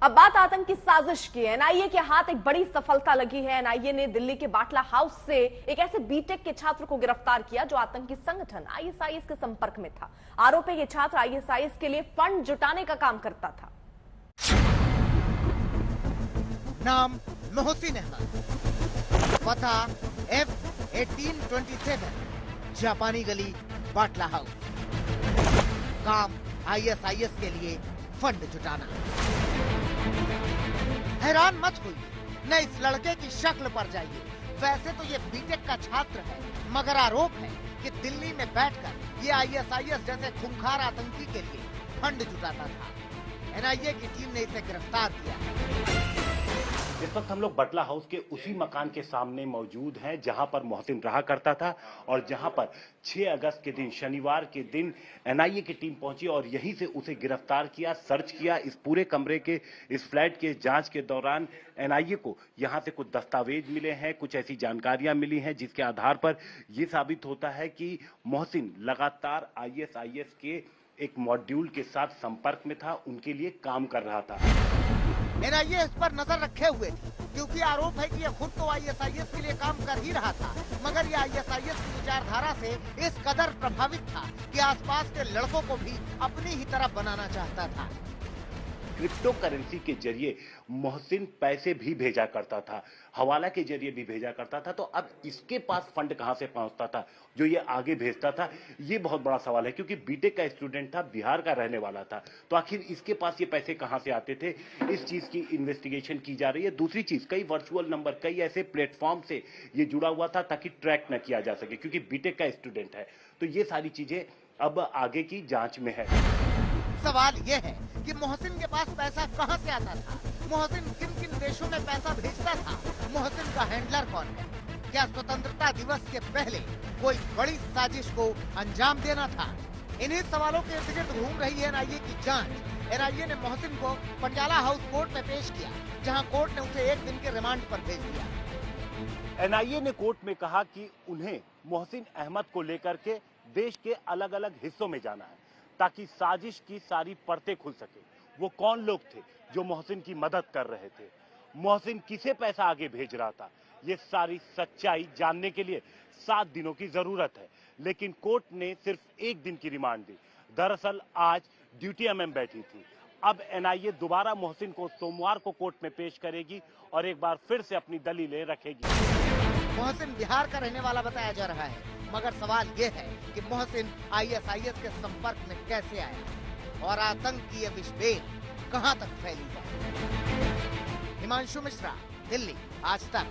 अब बात आतंकी साजिश की है। एनआईए के हाथ एक बड़ी सफलता लगी है। एनआईए ने दिल्ली के बाटला हाउस से एक ऐसे बीटेक के छात्र को गिरफ्तार किया जो आतंकी संगठन आईएसआईएस के संपर्क में था। आरोप है ये छात्र आईएसआईएस के लिए फंड जुटाने का काम करता था। नाम मोहसिन अहमद, पता F1827 जापानी गली बाटला हाउस, काम आईएसआईएस के लिए फंड जुटाना। हैरान मत होइए, न इस लड़के की शक्ल पर जाइए। वैसे तो ये बीटेक का छात्र है, मगर आरोप है कि दिल्ली में बैठकर ये आईएसआईएस जैसे खूंखार आतंकी के लिए फंड जुटाता था। एनआईए की टीम ने इसे गिरफ्तार किया। इस वक्त हम लोग बटला हाउस के उसी मकान के सामने मौजूद हैं जहां पर मोहसिन रहा करता था और जहां पर 6 अगस्त के दिन, शनिवार के दिन एनआईए की टीम पहुंची और यहीं से उसे गिरफ्तार किया, सर्च किया। इस पूरे कमरे के, इस फ्लैट के जांच के दौरान एनआईए को यहां से कुछ दस्तावेज मिले हैं, कुछ ऐसी जानकारियां मिली हैं जिसके आधार पर यह साबित होता है कि मोहसिन लगातार आईएसआईएस के एक मॉड्यूल के साथ संपर्क में था, उनके लिए काम कर रहा था। एनआईए इस पर नजर रखे हुए थी क्योंकि आरोप है कि यह खुद तो आईएसआईएस के लिए काम कर ही रहा था, मगर यह आईएसआईएस की विचारधारा से इस कदर प्रभावित था कि आसपास के लड़कों को भी अपनी ही तरफ बनाना चाहता था। क्रिप्टो करेंसी के जरिए मोहसिन पैसे भी भेजा करता था, हवाला के जरिए भी भेजा करता था। तो अब इसके पास फंड कहां से पहुंचता था जो ये आगे भेजता था, ये बहुत बड़ा सवाल है। क्योंकि बीटेक का स्टूडेंट था, बिहार का रहने वाला था, तो आखिर इसके पास ये पैसे कहां से आते थे, इस चीज की इन्वेस्टिगेशन की जा रही है। दूसरी चीज, कई वर्चुअल नंबर, कई ऐसे प्लेटफॉर्म से ये जुड़ा हुआ था ताकि ट्रैक न किया जा सके, क्योंकि बीटेक का स्टूडेंट है। तो ये सारी चीजें अब आगे की जांच में है। सवाल यह है कि मोहसिन के पास पैसा कहां से आता था, मोहसिन किन किन देशों में पैसा भेजता था, मोहसिन का हैंडलर कौन है, क्या स्वतंत्रता दिवस के पहले कोई बड़ी साजिश को अंजाम देना था। इन्हीं सवालों के इर्द गिर्द घूम रही है एनआईए की जांच। एनआईए ने मोहसिन को पंडाला हाउस कोर्ट में पेश किया, जहां कोर्ट ने उसे 1 दिन के रिमांड पर भेज दिया। एनआईए ने कोर्ट में कहा कि उन्हें मोहसिन अहमद को लेकर के देश के अलग अलग हिस्सों में जाना है ताकि साजिश की सारी परतें खुल सके। वो कौन लोग थे जो मोहसिन की मदद कर रहे थे, मोहसिन किसे पैसा आगे भेज रहा था, ये सारी सच्चाई जानने के लिए 7 दिनों की जरूरत है। लेकिन कोर्ट ने सिर्फ 1 दिन की रिमांड दी। दरअसल आज ड्यूटी एमएम बैठी थी। अब एनआईए दोबारा मोहसिन को सोमवार को कोर्ट में पेश करेगी और एक बार फिर से अपनी दलीलें रखेगी। मोहसिन बिहार का रहने वाला बताया जा रहा है, मगर सवाल यह है कि मोहसिन आईएसआईएस के संपर्क में कैसे आया और आतंक की यह विषबेल कहां तक फैली है। हिमांशु मिश्रा, दिल्ली, आज तक।